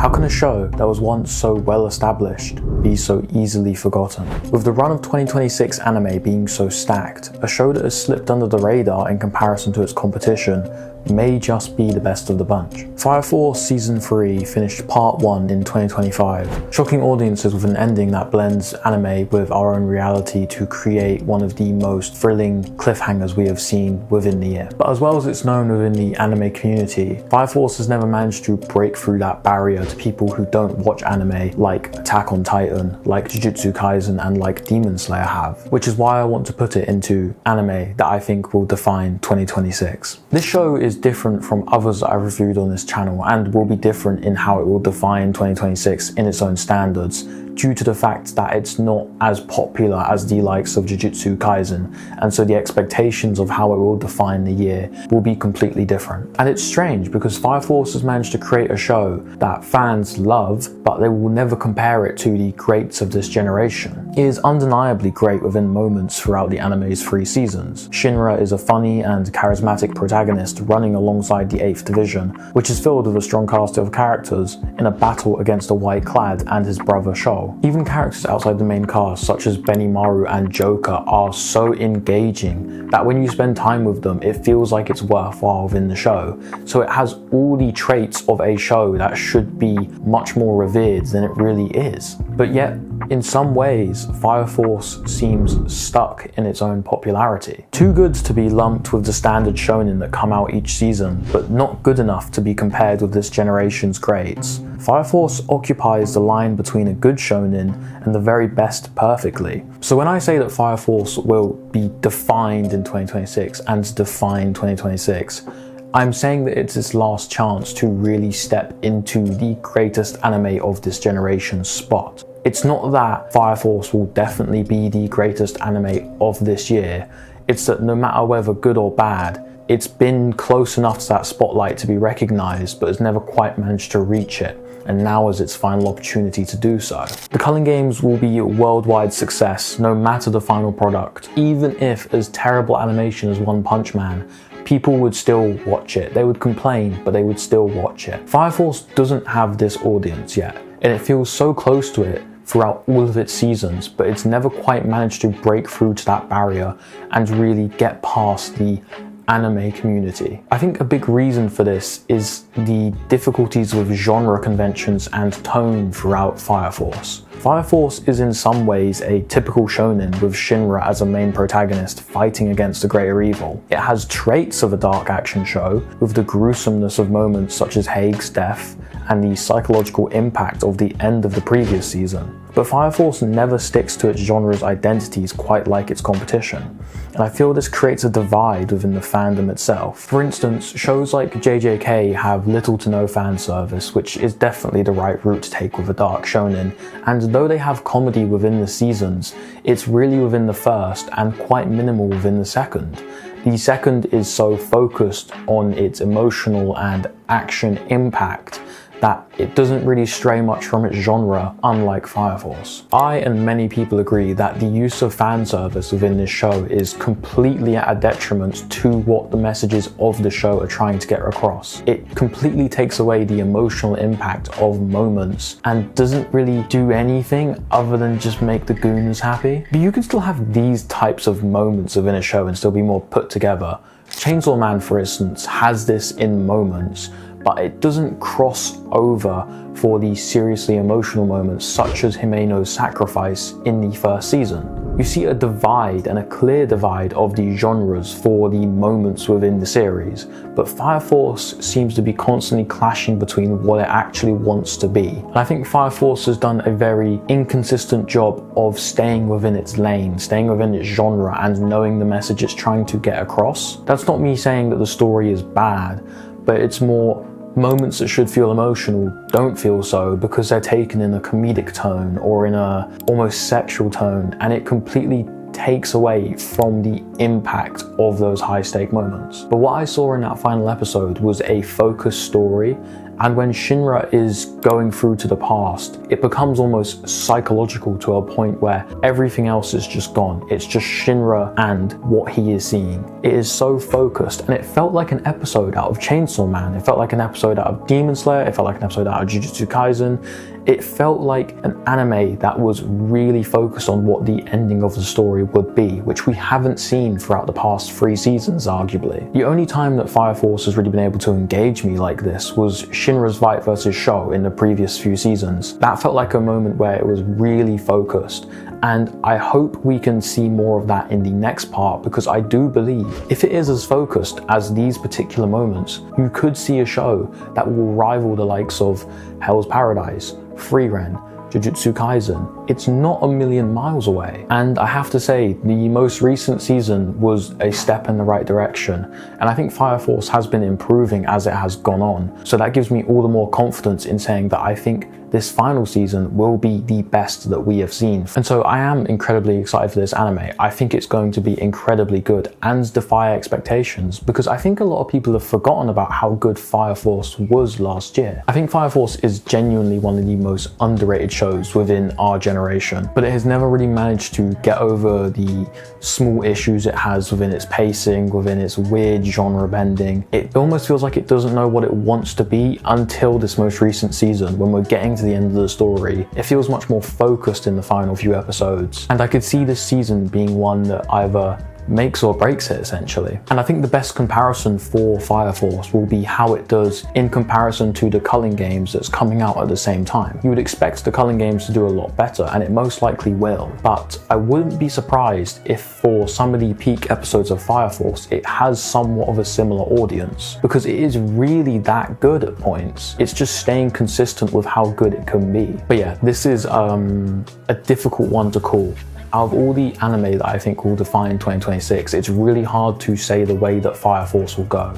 How can a show that was once so well established be so easily forgotten? With the run of 2026 anime being so stacked, a show that has slipped under the radar in comparison to its competition may just be the best of the bunch. Fire Force Season 3 finished Part 1 in 2025, shocking audiences with an ending that blends anime with our own reality to create one of the most thrilling cliffhangers we have seen within the year. But as well as it's known within the anime community, Fire Force has never managed to break through that barrier to people who don't watch anime like Attack on Titan, like Jujutsu Kaisen, and like Demon Slayer have, which is why I want to put it into anime that I think will define 2026. This show is different from others that I've reviewed on this channel and will be different in how it will define 2026 in its own standards, due to the fact that it's not as popular as the likes of Jujutsu Kaisen, and so the expectations of how it will define the year will be completely different. And it's strange because Fire Force has managed to create a show that fans love, but they will never compare it to the greats of this generation. It is undeniably great within moments throughout the anime's 3 seasons. Shinra is a funny and charismatic protagonist running alongside the 8th Division, which is filled with a strong cast of characters in a battle against a White Clad and his brother Shoal. Even characters outside the main cast, such as Benimaru and Joker, are so engaging that when you spend time with them, it feels like it's worthwhile within the show. So it has all the traits of a show that should be much more revered than it really is. But yet, in some ways, Fire Force seems stuck in its own popularity. Too good to be lumped with the standard shonen that come out each season, but not good enough to be compared with this generation's greats. Fire Force occupies the line between a good shonen and the very best perfectly. So when I say that Fire Force will be defined in 2026 and define 2026, I'm saying that it's its last chance to really step into the greatest anime of this generation's spot. It's not that Fire Force will definitely be the greatest anime of this year, it's that no matter whether good or bad, it's been close enough to that spotlight to be recognised, but has never quite managed to reach it, and now is its final opportunity to do so. The Culling Games will be a worldwide success, no matter the final product. Even if as terrible animation as One Punch Man, people would still watch it. They would complain, but they would still watch it. Fire Force doesn't have this audience yet, and it feels so close to it throughout all of its seasons, but it's never quite managed to break through to that barrier and really get past the anime community. I think a big reason for this is the difficulties with genre conventions and tone throughout Fire Force. Fire Force is in some ways a typical shonen with Shinra as a main protagonist fighting against a greater evil. It has traits of a dark action show, with the gruesomeness of moments such as Haig's death and the psychological impact of the end of the previous season. But Fire Force never sticks to its genre's identities quite like its competition, and I feel this creates a divide within the fandom itself. For instance, shows like JJK have little to no fan service, which is definitely the right route to take with a dark shonen, and though they have comedy within the seasons, it's really within the first and quite minimal within the second. The second is so focused on its emotional and action impact that it doesn't really stray much from its genre, unlike Fire Force. I and many people agree that the use of fan service within this show is completely at a detriment to what the messages of the show are trying to get across. It completely takes away the emotional impact of moments and doesn't really do anything other than just make the goons happy. But you can still have these types of moments within a show and still be more put together. Chainsaw Man, for instance, has this in moments, but it doesn't cross over for the seriously emotional moments such as Himeno's sacrifice in the first season. You see a divide, and a clear divide, of the genres for the moments within the series, but Fire Force seems to be constantly clashing between what it actually wants to be. And I think Fire Force has done a very inconsistent job of staying within its lane, staying within its genre, and knowing the message it's trying to get across. That's not me saying that the story is bad, but it's more moments that should feel emotional don't feel so because they're taken in a comedic tone or in a almost sexual tone, and it completely takes away from the impact of those high stake moments. But what I saw in that final episode was a focused story And when Shinra is going through to the past, it becomes almost psychological to a point where everything else is just gone. It's just Shinra and what he is seeing. It is so focused, and it felt like an episode out of Chainsaw Man. It felt like an episode out of Demon Slayer. It felt like an episode out of Jujutsu Kaisen. It felt like an anime that was really focused on what the ending of the story would be, which we haven't seen throughout the past 3 seasons, arguably. The only time that Fire Force has really been able to engage me like this was Shinra's fight versus Sho in the previous few seasons. That felt like a moment where it was really focused, and I hope we can see more of that in the next part, because I do believe if it is as focused as these particular moments, you could see a show that will rival the likes of Hell's Paradise, Frieren, Jujutsu Kaisen. It's not a million miles away. And I have to say, the most recent season was a step in the right direction. And I think Fire Force has been improving as it has gone on. So that gives me all the more confidence in saying that I think this final season will be the best that we have seen. And so I am incredibly excited for this anime. I think it's going to be incredibly good and defy expectations, because I think a lot of people have forgotten about how good Fire Force was last year. I think Fire Force is genuinely one of the most underrated shows within our generation, but it has never really managed to get over the small issues it has within its pacing, within its weird genre bending. It almost feels like it doesn't know what it wants to be until this most recent season, when we're getting to the end of the story. It feels much more focused in the final few episodes, and I could see this season being one that either makes or breaks it, essentially. And I think the best comparison for Fire Force will be how it does in comparison to the Culling Games that's coming out at the same time. You would expect the Culling Games to do a lot better, and it most likely will, but I wouldn't be surprised if for some of the peak episodes of Fire Force it has somewhat of a similar audience, because it is really that good at points. It's just staying consistent with how good it can be. But yeah, this is a difficult one to call. Out of all the anime that I think will define 2026, it's really hard to say the way that Fire Force will go,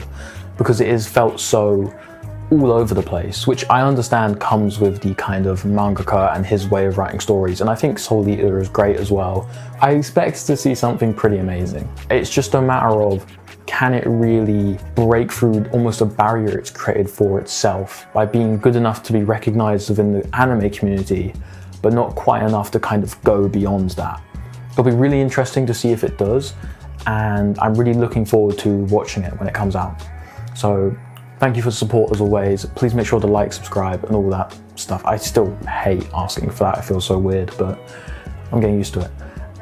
because it is felt so all over the place, which I understand comes with the kind of mangaka and his way of writing stories, and I think Soul Eater is great as well. I expect to see something pretty amazing. It's just a matter of, can it really break through almost a barrier it's created for itself by being good enough to be recognized within the anime community, but not quite enough to kind of go beyond that. It'll be really interesting to see if it does, and I'm really looking forward to watching it when it comes out. So thank you for the support as always. Please make sure to like, subscribe, and all that stuff. I still hate asking for that, it feels so weird, but I'm getting used to it.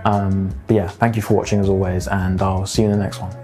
But yeah, thank you for watching as always, and I'll see you in the next one.